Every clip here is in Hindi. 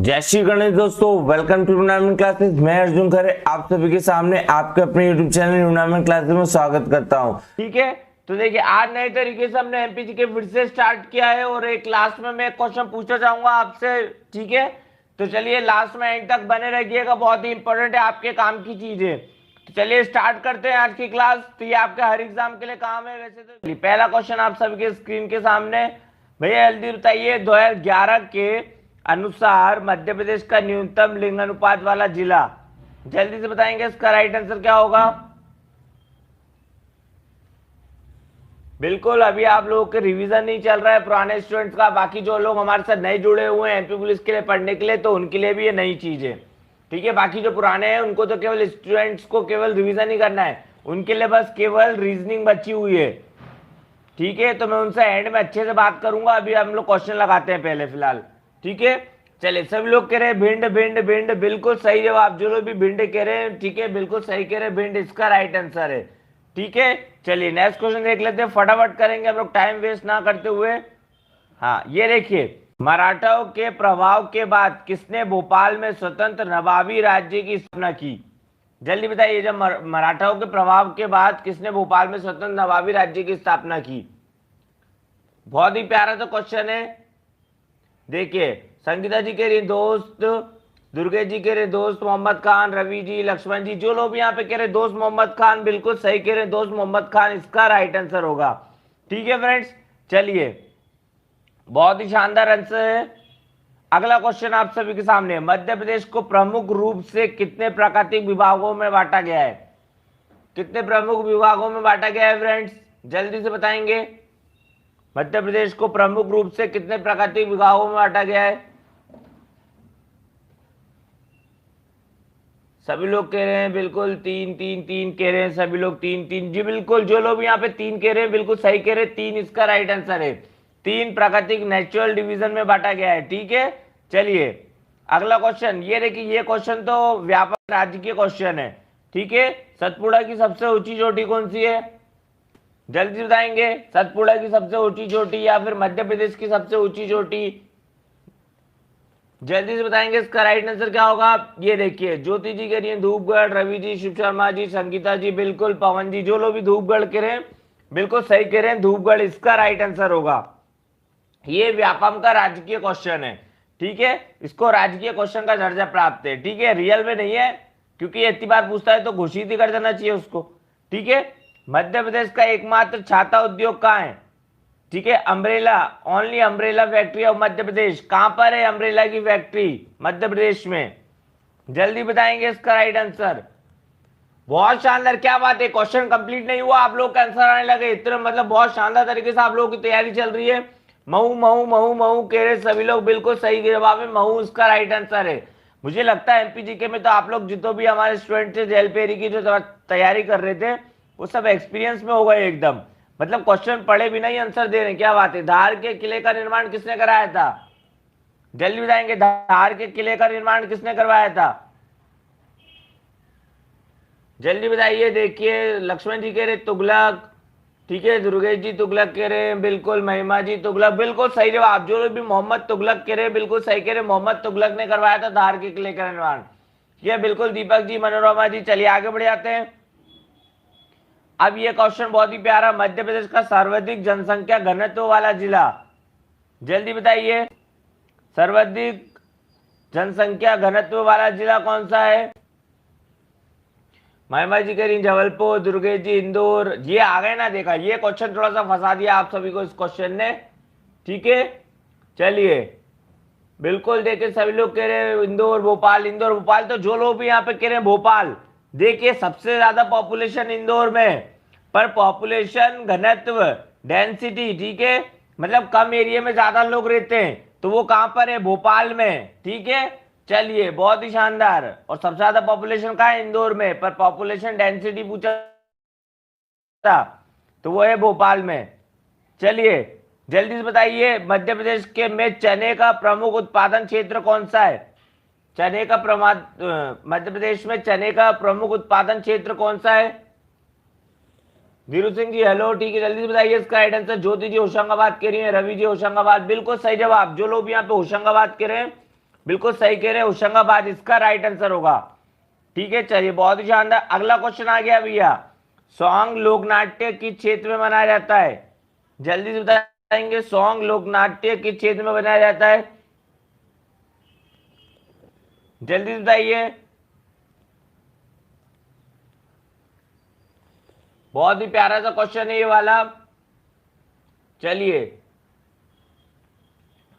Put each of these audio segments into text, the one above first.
जय श्री गणेश दोस्तों, वेलकम टू टूर्नामेंट क्लासेस। मैं अर्जुन खरे आप सभी के सामने आपके अपने यूट्यूब चैनल टूर्नामेंट क्लासेस में स्वागत करता हूं। ठीक है, तो देखिए आज नए तरीके से हमने एमपीजी के फिर से स्टार्ट किया है और एक लास्ट में मैं क्वेश्चन पूछना चाहूंगा आपसे। ठीक है, तो चलिए लास्ट में एंड तक बने रहिएगा, बहुत ही इंपॉर्टेंट है आपके काम की चीज है। तो चलिए स्टार्ट करते हैं आज की क्लास। तो ये आपके हर एग्जाम के लिए काम है। वैसे तो पहला क्वेश्चन आप सभी के स्क्रीन के सामने, भैया जल्दी बताइए 2011 के अनुसार मध्य प्रदेश का न्यूनतम लिंग अनुपात वाला जिला। जल्दी से बताएंगे इसका राइट आंसर क्या होगा। बिल्कुल, अभी आप लोगों के रिवीजन नहीं चल रहा है पुराने स्टूडेंट्स का। बाकी जो लोग हमारे साथ नए जुड़े हुए हैं एमपी पुलिस के लिए पढ़ने के लिए, तो उनके लिए भी ये नई चीज है। ठीक है, बाकी जो पुराने हैं उनको तो केवल स्टूडेंट्स को केवल रिवीजन ही करना है, उनके लिए बस केवल रीजनिंग बची हुई है। ठीक है, तो मैं उनसे एंड में अच्छे से बात करूंगा। अभी हम लोग क्वेश्चन लगाते हैं पहले फिलहाल। ठीक है, चलिए सभी लोग कह रहे हैं भिंड भिंड भिंड, बिल्कुल सही जवाब। जो लोग भी भिंड कह रहे हैं, ठीक है, बिल्कुल सही कह रहे हैं, भिंड इसका राइट आंसर है। ठीक है, चलिए नेक्स्ट क्वेश्चन देख लेते हैं, फटाफट करेंगे हम लोग टाइम वेस्ट ना करते हुए। हाँ, ये देखिए, मराठाओं के प्रभाव के बाद किसने भोपाल में स्वतंत्र नवाबी राज्य की स्थापना की। जल्दी बताइए, जब मराठाओं के प्रभाव के बाद किसने भोपाल में स्वतंत्र नवाबी राज्य की स्थापना की। बहुत ही प्यारा तो क्वेश्चन है। देखिए, संगीता जी कह रही दोस्त, दुर्गे जी कह रहे दोस्त मोहम्मद खान, रवि जी, लक्ष्मण जी, जो लोग यहाँ पे कह रहे दोस्त मोहम्मद खान, बिल्कुल सही कह रहे दोस्त मोहम्मद खान इसका राइट आंसर होगा। ठीक है फ्रेंड्स, चलिए बहुत ही शानदार आंसर है। अगला क्वेश्चन आप सभी के सामने, मध्य प्रदेश को प्रमुख रूप से कितने प्राकृतिक विभागों में बांटा गया है। कितने प्रमुख विभागों में बांटा गया है फ्रेंड्स, जल्दी से बताएंगे। मध्य प्रदेश को प्रमुख रूप से कितने प्राकृतिक विभागों में बांटा गया है। सभी लोग कह रहे हैं बिल्कुल तीन तीन तीन कह रहे हैं सभी लोग, तीन तीन जी बिल्कुल। जो लोग यहाँ पे तीन कह रहे हैं बिल्कुल सही कह रहे हैं, तीन इसका राइट आंसर है। तीन प्राकृतिक नेचुरल डिवीजन में बांटा गया है। ठीक है, चलिए अगला क्वेश्चन, ये देखिए ये क्वेश्चन तो व्यापक राज्य के क्वेश्चन है। ठीक है, सतपुड़ा की सबसे ऊंची चोटी कौन सी है, जल्दी बताएंगे। सतपुड़ा की सबसे ऊंची चोटी या फिर मध्य प्रदेश की सबसे ऊंची चोटी, जल्दी से बताएंगे इसका राइट आंसर क्या होगा। ये देखिए, ज्योति जी कह रही है धूपगढ़, रवि जी, शिव शर्मा जी, संगीता जी, बिल्कुल पवन जी, जो लोग भी धूपगढ़ कह रहे हैं बिल्कुल सही कह रहे हैं, धूपगढ़ इसका राइट आंसर होगा। ये व्यापम का राजकीय क्वेश्चन है। ठीक है, इसको राजकीय क्वेश्चन का दर्जा प्राप्त है। ठीक है, रियल में नहीं है, क्योंकि ये इतनी बार पूछता है तो घोषित ही कर देना चाहिए उसको। ठीक है, मध्य प्रदेश का एकमात्र छाता उद्योग कहाँ है। ठीक है, umbrella, only umbrella factory of Madhya Pradesh. कहां पर है अम्ब्रेला की फैक्ट्री मध्य प्रदेश में, जल्दी बताएंगे इसका राइट आंसर। बहुत शानदार, क्या बात है, क्वेश्चन कंप्लीट नहीं हुआ आप लोग का आंसर आने लगे इतने, मतलब बहुत शानदार तरीके से आप लोगों की तैयारी चल रही है। महू महू महू महू कह रहे सभी लोग, बिल्कुल सही जवाब है, महू उसका राइट आंसर है। मुझे लगता है एमपीजीके में तो आप लोग जितने भी हमारे स्टूडेंट थे जेएलपीआरई की जो तैयारी कर रहे थे वो सब एक्सपीरियंस में हो गए एकदम, मतलब क्वेश्चन पढ़े बिना ही आंसर दे रहे हैं। क्या बात है, धार के किले का निर्माण किसने कराया था, जल्दी बताएंगे। धार के किले का निर्माण किसने करवाया था, जल्दी बताइए। देखिए लक्ष्मण जी कह रहे तुगलक, ठीक है, दुर्गेश जी तुगलक कह रहे हैं, बिल्कुल महिमा जी तुगलक, बिल्कुल सही जवाब। जो लोग भी मोहम्मद तुगलक कह रहे हैं बिल्कुल सही कह रहे हैं, मोहम्मद तुगलक ने करवाया था धार के किले का निर्माण। ये बिल्कुल दीपक जी, मनोरमा जी, चलिए आगे बढ़ जाते हैं। अब ये क्वेश्चन बहुत ही प्यारा, मध्य प्रदेश का सर्वाधिक जनसंख्या घनत्व वाला जिला, जल्दी बताइए। सर्वाधिक जनसंख्या घनत्व वाला जिला कौन सा है। महिमा जी कह रही जबलपुर, दुर्गेश जी इंदौर, ये आ गए ना, देखा ये क्वेश्चन थोड़ा सा फंसा दिया आप सभी को इस क्वेश्चन ने। ठीक है, चलिए बिल्कुल देखिए सभी लोग कह रहे हैं इंदौर भोपाल, इंदौर भोपाल, तो जो लोग भी यहाँ पे कह रहे हैं भोपाल, देखिए सबसे ज्यादा पॉपुलेशन इंदौर में, पर पॉपुलेशन घनत्व डेंसिटी, ठीक है, मतलब कम एरिया में ज्यादा लोग रहते हैं, तो वो कहां पर है, भोपाल में। ठीक है, चलिए बहुत ही शानदार। और सबसे ज्यादा पॉपुलेशन कहाँ है, इंदौर में, पर पॉपुलेशन डेंसिटी पूछा था तो वो है भोपाल में। चलिए जल्दी से बताइए, मध्य प्रदेश के में चने का प्रमुख उत्पादन क्षेत्र कौन सा है। चने का मध्य प्रदेश में चने का प्रमुख उत्पादन क्षेत्र कौन सा है। वीरू सिंह जी हेलो, ठीक है, जल्दी से बताइए इसका राइट आंसर। ज्योति जी होशंगाबाद कह रही है, रवि जी होशंगाबाद, बिल्कुल सही जवाब। जो लोग यहाँ पे होशंगाबाद कह रहे हैं बिल्कुल सही कह रहे हैं, होशंगाबाद इसका राइट आंसर होगा। ठीक है, चलिए बहुत ही शानदार। अगला क्वेश्चन आ गया भैया, सॉन्ग लोक नाट्य किस क्षेत्र में मनाया जाता है? जल्दी से बताएंगे, सॉन्ग लोक नाट्य किस क्षेत्र में बनाया जाता है? जल्दी से बताइए। बहुत ही प्यारा सा क्वेश्चन है ये वाला। चलिए,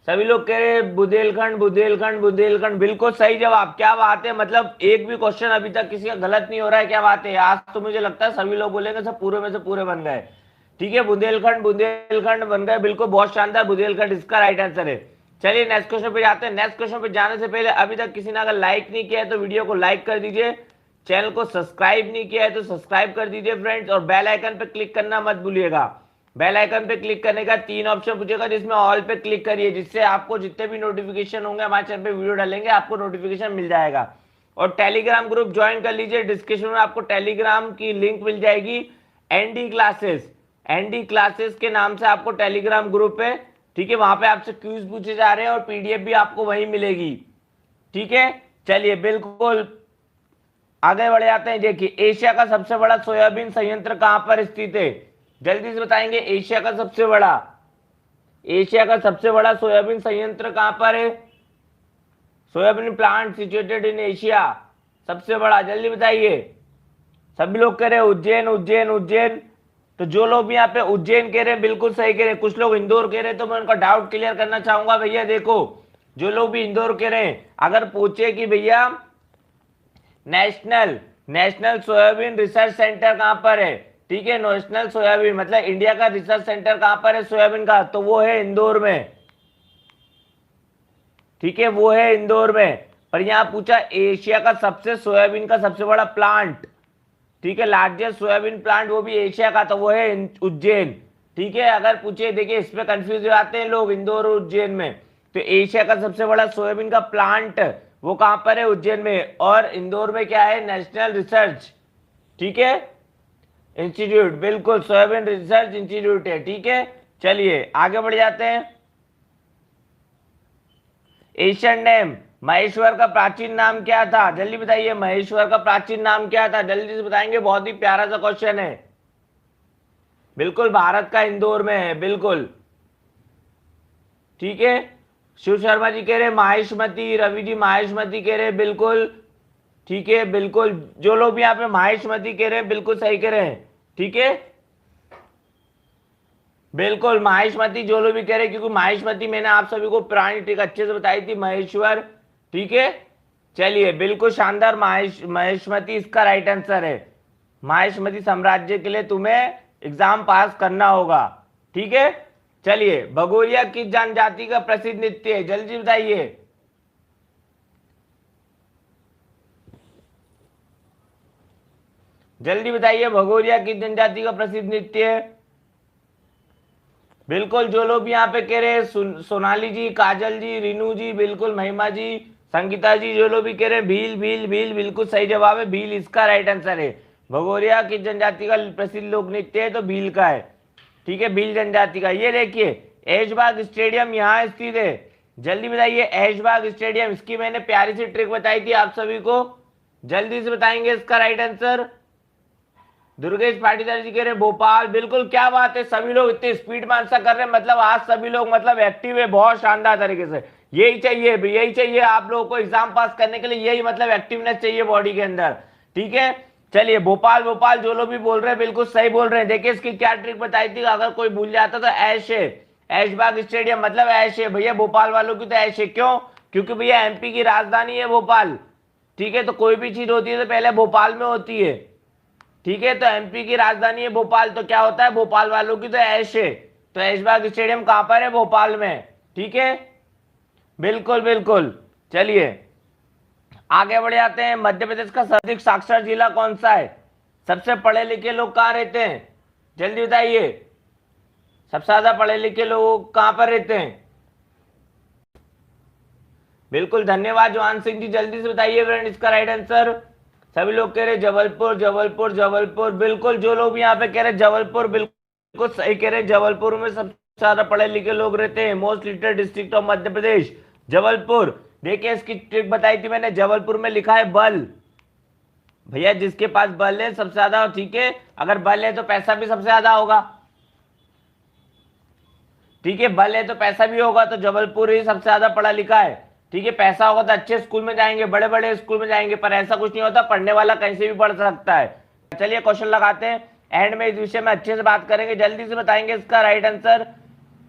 सभी लोग कह रहे हैं बुंदेलखंड बुंदेलखंड बुंदेलखंड, बिल्कुल सही जवाब। क्या बात है, मतलब एक भी क्वेश्चन अभी तक किसी का गलत नहीं हो रहा है। क्या बात है, आज तो मुझे लगता है सभी लोग बोलेंगे सब पूरे में से पूरे बन गए। ठीक है, बुंदेलखंड बुंदेलखंड बन गए, बिल्कुल बहुत शानदार, बुंदेलखंड इसका राइट आंसर है। चलिए नेक्स्ट क्वेश्चन पे जाते हैं। नेक्स्ट क्वेश्चन पे जाने से पहले अभी तक किसी ने अगर लाइक नहीं किया है तो वीडियो को लाइक कर दीजिए, चैनल को सब्सक्राइब नहीं किया है तो सब्सक्राइब कर दीजिए फ्रेंड्स, और बेल आइकन पे क्लिक करना मत भूलिएगा। बेल आइकन पे क्लिक करने का 3 ऑप्शन पूछेगा, जिसमें ऑल पे क्लिक करिए, जिससे आपको जितने भी नोटिफिकेशन होंगे हमारे चैनल पे वीडियो डालेंगे आपको नोटिफिकेशन मिल जाएगा। और टेलीग्राम ग्रुप ज्वाइन कर लीजिए, डिस्क्रिप्शन में आपको टेलीग्राम की लिंक मिल जाएगी। एनडी क्लासेस, एनडी क्लासेस के नाम से आपको टेलीग्राम ग्रुप है। ठीक है, वहां पे आपसे क्यूज पूछे जा रहे हैं और पीडीएफ भी आपको वहीं मिलेगी। ठीक है, चलिए बिल्कुल आगे बढ़ जाते हैं। देखिए, एशिया का सबसे बड़ा सोयाबीन संयंत्र कहां पर स्थित है? जल्दी से बताएंगे, एशिया का सबसे बड़ा, एशिया का सबसे बड़ा सोयाबीन संयंत्र कहां पर है? Soybean plant situated in Asia, सबसे बड़ा, जल्दी बताइए। सभी लोग कह रहे हैं उज्जैन उज्जैन उज्जैन, तो जो लोग भी यहाँ पे उज्जैन कह रहे हैं बिल्कुल सही कह रहे हैं। कुछ लोग इंदौर कह रहे हैं, तो मैं उनका डाउट क्लियर करना चाहूंगा। भैया देखो, जो लोग भी इंदौर कह रहे हैं, अगर पूछे कि भैया national national soybean research centre कहां पर है, ठीक है, नेशनल सोयाबीन मतलब इंडिया का रिसर्च सेंटर कहां पर है सोयाबीन का, तो वो है इंदौर में। ठीक है, वो है इंदौर में। पर यहां पूछा एशिया का सबसे सोयाबीन का सबसे बड़ा प्लांट, ठीक है, लार्जेस्ट सोयाबीन प्लांट, वो भी एशिया का, तो वो है उज्जैन। ठीक है, अगर पूछे, देखिए इसमें कंफ्यूज हो जाते हैं लोग इंदौर और उज्जैन में, तो एशिया का सबसे बड़ा सोयाबीन का प्लांट वो कहां पर है? उज्जैन में। और इंदौर में क्या है? नेशनल रिसर्च, ठीक है, इंस्टीट्यूट, बिल्कुल सोयाबीन रिसर्च इंस्टीट्यूट है। ठीक है, चलिए आगे बढ़ जाते हैं। एशियन डैम महेश्वर का प्राचीन नाम क्या था? जल्दी बताइए, महेश्वर का प्राचीन नाम क्या था? जल्दी से बताएंगे, बहुत ही प्यारा सा क्वेश्चन है। बिल्कुल भारत का इंदौर में है, बिल्कुल। ठीक है, शिव शर्मा जी कह रहे माहेशमती, रवि जी माहेशमती कह रहे बिल्कुल। ठीक है, बिल्कुल, जो लोग भी यहाँ पे माहेशमती कह रहे हैं बिल्कुल सही कह रहे हैं। ठीक है, बिल्कुल माहेशमती जो लोग भी कह रहे हैं, क्योंकि माहेशमती मैंने आप सभी को पुरानी ट्रिक अच्छे से बताई थी, महेश्वर। ठीक है, चलिए बिल्कुल शानदार, महेशमती इसका राइट आंसर है। महेशमती साम्राज्य के लिए तुम्हें एग्जाम पास करना होगा। ठीक है, चलिए भगोरिया किस जनजाति का प्रसिद्ध नृत्य है? जल्दी बताइए। जल्दी बताइए, भगोरिया किस जनजाति का प्रसिद्ध नृत्य है? बिल्कुल, जो लोग यहाँ पे कह रहे हैं सोनाली जी, काजल जी, रीनू जी, बिल्कुल महिमा जी, संगीता जी, जो लोग भी कह रहे हैं भील भील भील, बिल्कुल सही जवाब है, भील इसका राइट आंसर है। भगोरिया किस जनजाति का प्रसिद्ध लोक नृत्य है? तो भील का है। ठीक है, भील जनजाति का। ये देखिए ऐशबाग स्टेडियम यहाँ स्थित है। जल्दी बताइए, ऐशबाग स्टेडियम, इसकी मैंने प्यारी सी ट्रिक बताई थी आप सभी को, जल्दी से बताएंगे इसका राइट आंसर। दुर्गेश पाटीदार जी कह रहे भोपाल, बिल्कुल, क्या बात है, सभी लोग इतने स्पीड में आंसर कर रहे हैं, मतलब आज सभी लोग मतलब एक्टिव है, बहुत शानदार तरीके से। यही चाहिए, यही चाहिए आप लोगों को एग्जाम पास करने के लिए, यही मतलब एक्टिवनेस चाहिए बॉडी के अंदर। ठीक है, चलिए भोपाल भोपाल जो लोग भी बोल रहे हैं बिल्कुल सही बोल रहे हैं। देखिए इसकी क्या ट्रिक बताई थी, अगर कोई भूल जाता तो ऐश है, ऐशबाग स्टेडियम मतलब ऐश है भैया, भोपाल वालों की तो ऐश है। क्यों? क्योंकि भैया एमपी की राजधानी है भोपाल। ठीक है, तो कोई भी चीज होती है तो पहले भोपाल में होती है। ठीक है, तो एमपी की राजधानी है भोपाल, तो क्या होता है, भोपाल वालों की तो ऐश है। तो ऐशबाग स्टेडियम कहां पर है? भोपाल में। ठीक है, बिल्कुल बिल्कुल। चलिए आगे बढ़ जाते हैं। मध्य प्रदेश का सर्वाधिक साक्षर जिला कौन सा है? सबसे पढ़े लिखे लोग कहां रहते हैं? जल्दी बताइए, सबसे ज्यादा पढ़े लिखे लोग कहां पर रहते हैं? बिल्कुल, धन्यवाद जवान सिंह जी, जल्दी से बताइए फ्रेंड इसका राइट आंसर। सभी लोग कह रहे जबलपुर जबलपुर जबलपुर, बिल्कुल, जो लोग यहाँ पे कह रहे जबलपुर बिल्कुल सही कह रहे, जबलपुर में सबसे ज्यादा पढ़े लिखे लोग रहते हैं। Most literate district of Madhya प्रदेश जबलपुर। देखिए इसकी ट्रिक बताई थी मैंने, जबलपुर में लिखा है बल। भैया जिसके पास बल है सबसे ज्यादा, ठीक है, अगर बल है तो पैसा भी सबसे ज्यादा होगा, ठीक है, बल है तो पैसा भी होगा, तो जबलपुर ही सबसे ज्यादा पढ़ा लिखा है, ठीक है, पैसा होगा तो अच्छे स्कूल में जाएंगे, बड़े बड़े स्कूल में जाएंगे, पर ऐसा कुछ नहीं होता, पढ़ने वाला कहीं से भी पढ़ सकता है। चलिए क्वेश्चन लगाते हैं, एंड में इस विषय में अच्छे से बात करेंगे, जल्दी से बताएंगे इसका राइट आंसर,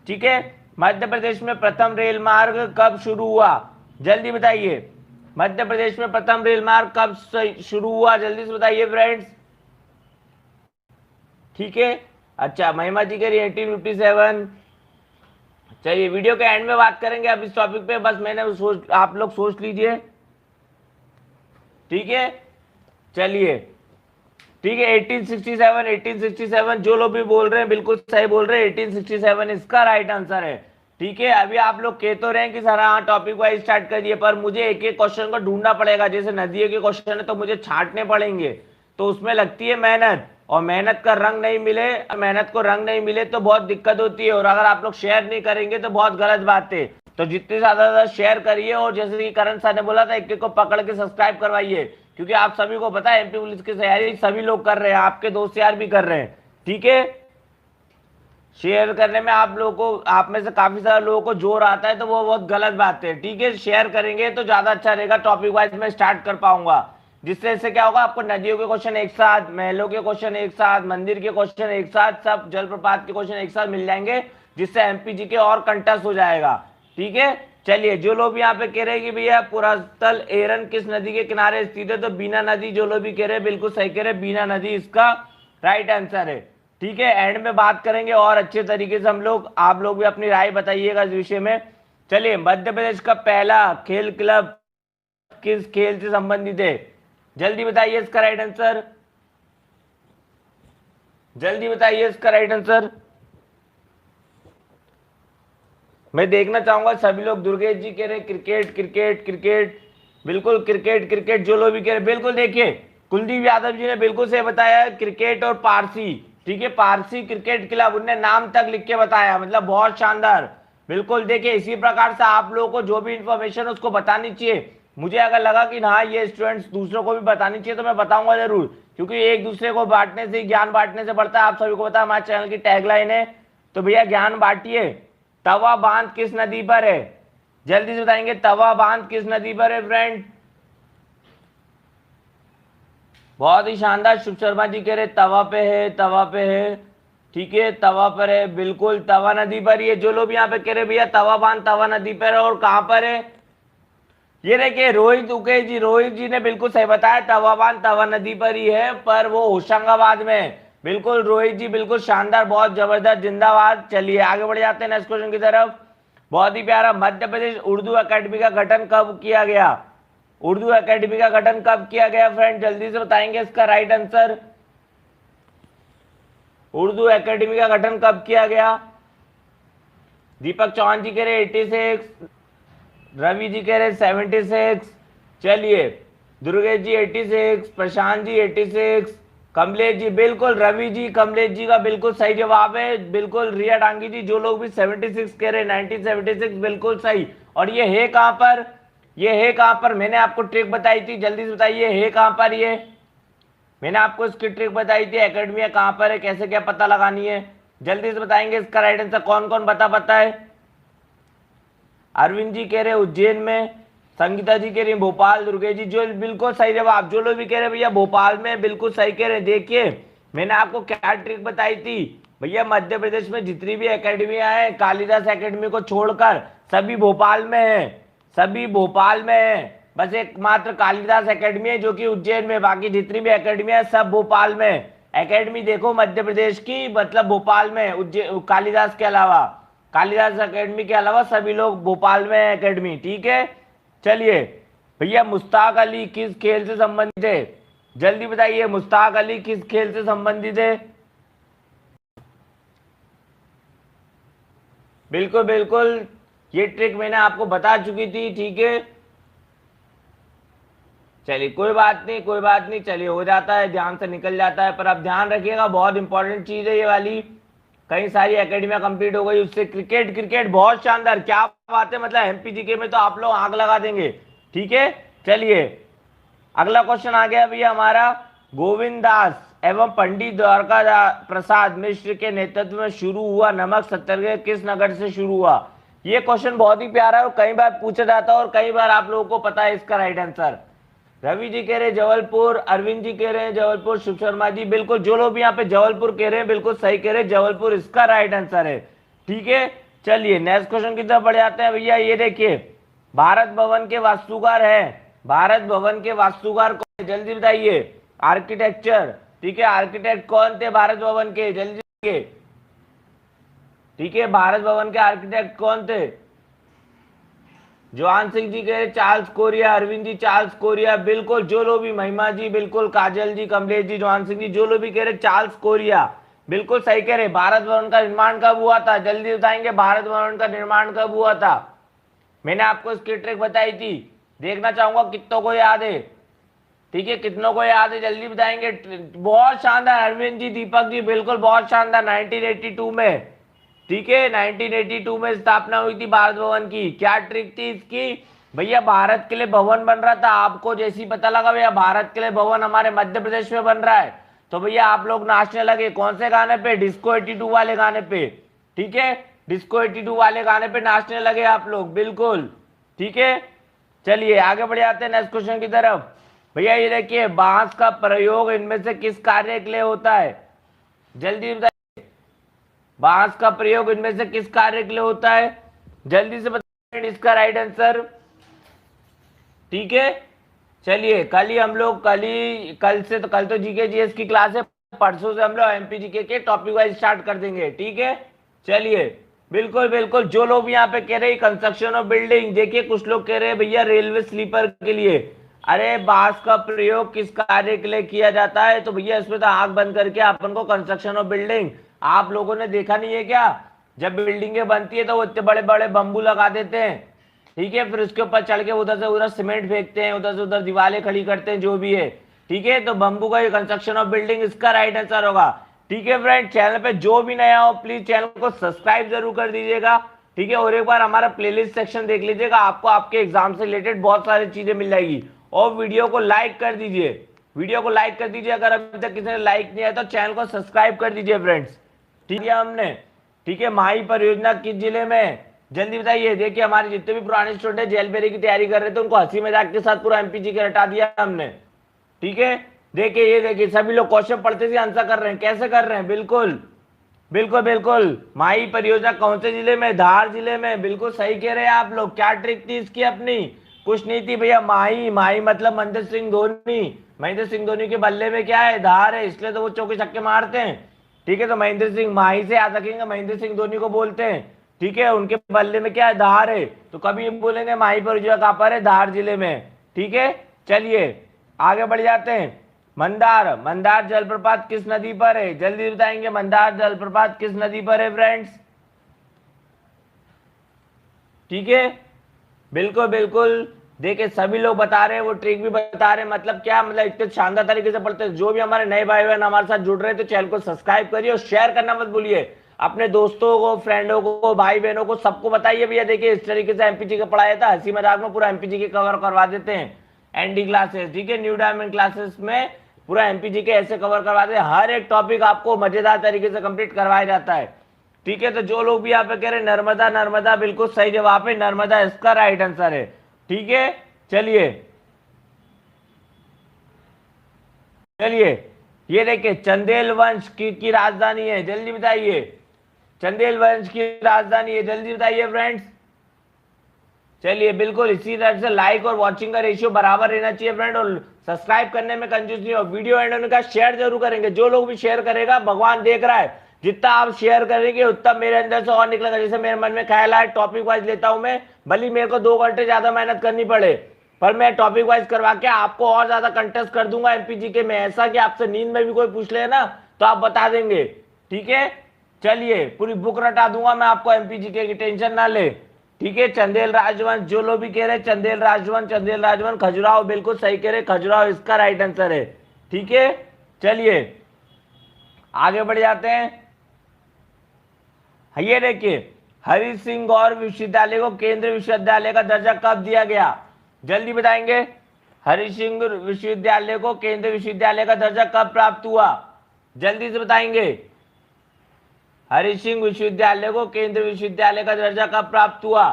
ठीक है। मध्य प्रदेश में प्रथम रेल मार्ग कब शुरू हुआ, जल्दी बताइए, मध्य प्रदेश में प्रथम रेल मार्ग कब शुरू हुआ, जल्दी से बताइए फ्रेंड्स, ठीक है। अच्छा, महिमा जी के 1857। चलिए वीडियो के एंड में बात करेंगे अब इस टॉपिक पे, बस मैंने आप लोग सोच लीजिए, ठीक है। चलिए ठीक है, 1867, 1867 जो लोग भी बोल रहे हैं बिल्कुल सही बोल रहे हैं, 1867 इसका राइट आंसर है, ठीक है। अभी आप लोग कह तो रहे हैं कि सर हाँ टॉपिक वाइज स्टार्ट कर दिए, पर मुझे एक एक क्वेश्चन को ढूंढना पड़ेगा, जैसे नदियों के क्वेश्चन है तो मुझे छांटने पड़ेंगे, तो उसमें लगती है मेहनत, और मेहनत का रंग नहीं मिले, मेहनत को रंग नहीं मिले तो बहुत दिक्कत होती है, और अगर आप लोग शेयर नहीं करेंगे तो बहुत गलत बात है। तो जितने ज्यादा शेयर करिए, और जैसे कि करण सर ने बोला था, एक एक को पकड़ के सब्सक्राइब करवाइए, क्योंकि आप सभी को पता है एमपी पुलिस की तैयारी सभी लोग कर रहे हैं, आपके दोस्त यार भी कर रहे हैं, ठीक है। शेयर करने में आप लोगों को, आप में से काफी सारे लोगों को जोर आता है, तो वो बहुत गलत बात है, ठीक है। शेयर करेंगे तो ज्यादा अच्छा रहेगा, टॉपिक वाइज में स्टार्ट कर पाऊंगा, जिससे इससे क्या होगा, आपको नदियों के क्वेश्चन एक साथ, महलों के क्वेश्चन एक साथ, मंदिर के क्वेश्चन एक साथ, सब जलप्रपात के क्वेश्चन एक साथ मिल जाएंगे, जिससे एमपीजी के और कंटेस्ट हो जाएगा, ठीक है। चलिए जो लोग यहाँ पे कह रहे हैं कि भैया पुरातल एरन किस नदी के किनारे स्थित है, तो बीना नदी, जो लोग भी कह रहे हैं बिल्कुल सही कह रहे हैं, बीना नदी इसका राइट आंसर है, ठीक है। एंड में बात करेंगे और अच्छे तरीके से हम लोग, आप लोग भी अपनी राय बताइएगा इस विषय में। चलिए, मध्य प्रदेश का पहला खेल क्लब किस खेल से संबंधित है, जल्दी बताइए इसका राइट आंसर, जल्दी बताइए इसका राइट आंसर। मैं देखना चाहूंगा सभी लोग, दुर्गेश जी कह रहे क्रिकेट क्रिकेट क्रिकेट, बिल्कुल क्रिकेट क्रिकेट, जो लोग भी कह रहे बिल्कुल, देखिए कुलदीप यादव जी ने बिल्कुल सही बताया, क्रिकेट और पारसी, ठीक है, पारसी क्रिकेट क्लब, उनने नाम तक लिख के बताया, मतलब बहुत शानदार, बिल्कुल। देखिए इसी प्रकार से आप लोगों को जो भी इंफॉर्मेशन उसको बतानी चाहिए, मुझे अगर लगा कि हाँ ये स्टूडेंट्स दूसरों को भी बतानी चाहिए तो मैं बताऊंगा जरूर, क्योंकि एक दूसरे को बांटने से, ज्ञान बांटने से बढ़ता है, आप सभी को पता है हमारे चैनल की टैगलाइन है, तो भैया ज्ञान बांटिए। तवा बांध किस नदी पर है, जल्दी से बताएंगे, तवा बांध किस नदी पर है फ्रेंड, बहुत ही शानदार, शुभ शर्मा जी कह रहे तवा पे है, तवा पे है, ठीक है, तवा पर है, बिल्कुल तवा नदी पर ही है, जो लोग यहाँ पे कह रहे भैया तवा बांध तवा नदी पर है, और कहां पर है, ये देखिए रोहित उके जी, रोहित जी ने बिल्कुल सही बताया, तवा बांध तवा नदी पर ही है, पर वो होशंगाबाद में, बिल्कुल रोहित जी बिल्कुल शानदार, बहुत जबरदस्त, जिंदाबाद। चलिए आगे बढ़ जाते हैं नेक्स्ट क्वेश्चन की तरफ, बहुत ही प्यारा, मध्य प्रदेश उर्दू एकेडमी का गठन कब किया गया, उर्दू एकेडमी का गठन कब किया गया फ्रेंड, जल्दी से बताएंगे इसका राइट आंसर, उर्दू एकेडमी का गठन कब किया गया, दीपक चौहान जी कह रहे 86, रवि जी कह रहे 76, चलिए दुर्गेश जी 86, प्रशांत जी 86, कमलेश जी, बिल्कुल रवि जी, कमलेश जी का बिल्कुल सही जवाब है, बिल्कुल रिया डांगी जी, जो लोग भी 76 कह रहे 1976 बिल्कुल सही। और ये है कहां पर, ये है कहां पर, मैंने आपको ट्रिक बताई थी, जल्दी से बताइए है कहां पर, ये मैंने आपको इसकी ट्रिक बताई थी, एकेडमी कहां पर है, कैसे क्या पता लगानी है, जल्दी से बताएंगे इसका राइट आंसर, कौन कौन पता है। अरविंद जी कह रहे उज्जैन में, संगीता जी कह रही भोपाल, दुर्गे जी, जो बिल्कुल सही जवाब, जो लोग भी कह रहे भैया भोपाल में, बिल्कुल सही कह रहे। देखिए मैंने आपको क्या ट्रिक बताई थी भैया, मध्य प्रदेश में जितनी भी एकेडमियां हैं कालिदास एकेडमी को छोड़कर सभी भोपाल में है, सभी भोपाल में है, बस एकमात्र कालिदास एकेडमी है जो कि उज्जैन में, बाकी जितनी भी एकेडमियां सब भोपाल में। एकेडमी देखो मध्य प्रदेश की, मतलब भोपाल में, उज्जैन कालिदास के अलावा, कालिदास एकेडमी के अलावा सभी लोग भोपाल में है एकेडमी, ठीक है। चलिए भैया मुश्ताक अली किस खेल से संबंधित है, जल्दी बताइए, मुश्ताक अली किस खेल से संबंधित है, बिल्कुल बिल्कुल, ये ट्रिक मैंने आपको बता चुकी थी, ठीक है। चलिए कोई बात नहीं, कोई बात नहीं, चलिए हो जाता है, ध्यान से निकल जाता है, पर आप ध्यान रखिएगा, बहुत इंपॉर्टेंट चीज है ये वाली, कई सारी एकेडमियां कंप्लीट हो गई उससे। क्रिकेट, क्रिकेट बहुत शानदार, क्या बात है, मतलब एमपीजीके में तो आप लोग आग लगा देंगे। ठीक है, चलिए अगला क्वेश्चन आ गया भैया हमारा। गोविंद दास एवं पंडित द्वारका प्रसाद मिश्र के नेतृत्व में शुरू हुआ नमक सत्याग्रह किस नगर से शुरू हुआ? ये क्वेश्चन बहुत ही प्यारा है और कई बार पूछा जाता है और कई बार आप लोगों को पता है इसका राइट आंसर। रवि जी कह रहे हैं जबलपुर, अरविंद जी कह रहे हैं जबलपुर, शिव शर्मा जी बिल्कुल, जो लोग भी यहाँ पे जबलपुर कह रहे हैं बिल्कुल सही कह रहे हैं, जबलपुर इसका राइट आंसर है। ठीक है, चलिए नेक्स्ट क्वेश्चन की तरफ बढ़ जाते हैं भैया। ये देखिए, भारत भवन के वास्तुकार है, भारत भवन के वास्तुकार कौन है? जल्दी बताइए। आर्किटेक्चर, ठीक है, आर्किटेक्ट कौन थे भारत भवन के? जल्दी बताइए। ठीक है, भारत भवन के आर्किटेक्ट कौन थे? जवान सिंह जी कह रहे Charles Korea, Arvind ji Charles Korea बिल्कुल, जो लोग भी, महिमा जी बिल्कुल, काजल जी, कमलेश जी, जवान सिंह जी, जो लोग भी कह रहे चार्ल्स कोरिया बिल्कुल सही कह रहे। भारत भवन का निर्माण कब हुआ था? जल्दी बताएंगे, भारत भवन का निर्माण कब हुआ था? मैंने आपको इसकी ट्रिक बताई थी, देखना चाहूंगा कितनों को याद है। ठीक है, कितनों को याद है जल्दी बताएंगे। बहुत शानदार अरविंद जी, दीपक जी बिल्कुल बहुत शानदार, 1982 में। ठीक है, 1982 में स्थापना हुई थी भारत भवन की। क्या ट्रिक थी इसकी भैया? भारत के लिए भवन बन रहा था, आपको जैसे ही पता लगा भैया भारत के लिए भवन हमारे मध्य प्रदेश में बन रहा है, तो भैया आप लोग नाचने लगे। कौन से गाने पे? डिस्को 82 वाले गाने पे। ठीक है, डिस्को 82 वाले गाने पे नाचने लगे आप लोग बिल्कुल। ठीक है, चलिए आगे बढ़ जाते हैं नेक्स्ट क्वेश्चन की तरफ। भैया ये देखिए, बांस का प्रयोग इनमें से किस कार्य के लिए होता है? जल्दी बताइए, बांस का प्रयोग इनमें से किस कार्य के लिए होता है? जल्दी से बताइए इसका राइट आंसर। ठीक है, चलिए कल ही हम लोग, कल तो जीके जीएस की क्लास है, परसों से हम लोग एमपीजीके के टॉपिक वाइज स्टार्ट कर देंगे। ठीक है, चलिए बिल्कुल बिल्कुल, जो लोग यहाँ पे कह रहे हैं कंस्ट्रक्शन ऑफ बिल्डिंग, देखिए कुछ लोग कह रहे हैं भैया रेलवे स्लीपर के लिए। अरे बांस का प्रयोग किस कार्य के लिए किया जाता है? तो भैया इसमें तो आंख बंद करके अपन को कंस्ट्रक्शन ऑफ बिल्डिंग, आप लोगों ने देखा नहीं है क्या? जब बिल्डिंगें बनती है तो वो इतने बड़े बड़े बम्बू लगा देते हैं। ठीक है, फिर उसके ऊपर चढ़ के उधर से उधर सीमेंट फेंकते हैं, उधर से उधर दीवारें खड़ी करते हैं, जो भी है। ठीक है, तो बम्बू का ये कंस्ट्रक्शन ऑफ बिल्डिंग इसका राइट आंसर होगा। ठीक है फ्रेंड, चैनल पे जो भी नया हो प्लीज चैनल को सब्सक्राइब जरूर कर दीजिएगा। ठीक है, और एक बार हमारा प्लेलिस्ट सेक्शन देख लीजिएगा, आपको आपके एग्जाम से रिलेटेड बहुत सारी चीजें मिल जाएगी। और वीडियो को लाइक कर दीजिए, वीडियो को लाइक कर दीजिए, अगर अभी तक किसी ने लाइक नहीं आया तो चैनल को सब्सक्राइब कर दीजिए फ्रेंड्स। ठीक है हमने, ठीक है, माही परियोजना किस जिले में? जल्दी बताइए। देखिए हमारे जितने भी पुराने स्टूडेंट है जेल बेरी की तैयारी कर रहे थे, उनको हंसी मजाक के साथ पूरा एमपीजी के हटा दिया हमने। ठीक है, देखिए ये देखिए सभी लोग क्वेश्चन पढ़ते हुए आंसर कर रहे हैं, कैसे कर रहे हैं? बिल्कुल बिल्कुल बिल्कुल। माही परियोजना कौन से जिले में? धार जिले में, बिल्कुल सही कह रहे हैं आप लोग। क्या ट्रिक थी इसकी अपनी? कुछ नहीं थी भैया, माही, माही मतलब महेंद्र सिंह धोनी, महेंद्र सिंह धोनी के बल्ले में क्या है? धार है, इसलिए तो वो चौके छक्के मारते हैं। ठीक है, तो महेंद्र सिंह, माही से याद रखेंगे, महेंद्र सिंह धोनी को बोलते हैं। ठीक है, उनके बल्ले में क्या है? धार है, तो कभी बोलेंगे माही परियोजना कहां पर है? धार जिले में। ठीक है, चलिए आगे बढ़ जाते हैं। मंदार, मंदार जलप्रपात किस नदी पर है? जल्दी बताएंगे, मंदार जलप्रपात किस नदी पर है फ्रेंड्स? ठीक है, बिल्कुल बिल्कुल, देखिए सभी लोग बता रहे हैं, वो ट्रिक भी बता रहे हैं, मतलब क्या, मतलब इतने शानदार तरीके से पढ़ते हैं। जो भी हमारे नए भाई बहन हमारे साथ जुड़ रहे हैं तो चैनल को सब्सक्राइब करिए और शेयर करना मत भूलिए, अपने दोस्तों को, फ्रेंडों को, भाई बहनों को, सबको बताइए भैया देखिए इस तरीके से एमपीजी का पढ़ाया था, हंसी मजाक में पूरा एमपीजी के कवर करवा देते हैं एनडी क्लासेस। ठीक है, न्यू डायमंड क्लासेस में पूरा एमपीजी के ऐसे कवर करवा देते हैं, हर एक टॉपिक आपको मजेदार तरीके से कंप्लीट करवाया जाता है। ठीक है, तो जो लोग भी यहाँ पे कह रहे नर्मदा, नर्मदा बिल्कुल सही जवाब है, नर्मदा इसका राइट आंसर है। ठीक है, चलिए चलिए, ये देखिए चंदेल वंश की राजधानी है, जल्दी बताइए। चंदेल वंश की राजधानी है, जल्दी बताइए फ्रेंड्स। चलिए बिल्कुल, इसी तरह से लाइक और वॉचिंग का रेशियो बराबर रहना चाहिए फ्रेंड, और सब्सक्राइब करने में कंजूस नहीं हो। वीडियो एंड होने का शेयर जरूर करेंगे, जो लोग भी शेयर करेगा भगवान देख रहा है, जितना आप शेयर करेंगे उतना मेरे अंदर से और निकलेगा। जैसे मेरे मन में ख्याल आए टॉपिक वाइज लेता हूं मैं, भले मेरे को 2 घंटे ज्यादा मेहनत करनी पड़े, पर मैं टॉपिक वाइज करवा के आपको और ज्यादा कंटेस्ट कर दूंगा एमपीजी के में, ऐसा कि आपसे नींद में भी कोई पूछ ले ना तो आप बता देंगे। ठीक है, चलिए पूरी बुक रटा दूंगा मैं आपको एमपीजी के, की टेंशन ना ले। ठीक है, चंदेल राजवंश, जो लोग भी कह रहे चंदेल राजवंश, चंदेल राजवंश, खजुराहो बिल्कुल सही कह रहे, खजुराहो इसका राइट आंसर है। ठीक है, चलिए आगे बढ़ जाते हैं। ये देखिए, हरि सिंह गौर विश्वविद्यालय को केंद्रीय विश्वविद्यालय का दर्जा कब दिया गया? जल्दी बताएंगे। हरि सिंह विश्वविद्यालय को केंद्रीय विश्वविद्यालय का दर्जा कब प्राप्त हुआ? जल्दी से बताएंगे। हरि सिंह विश्वविद्यालय को केंद्रीय विश्वविद्यालय का दर्जा कब प्राप्त हुआ?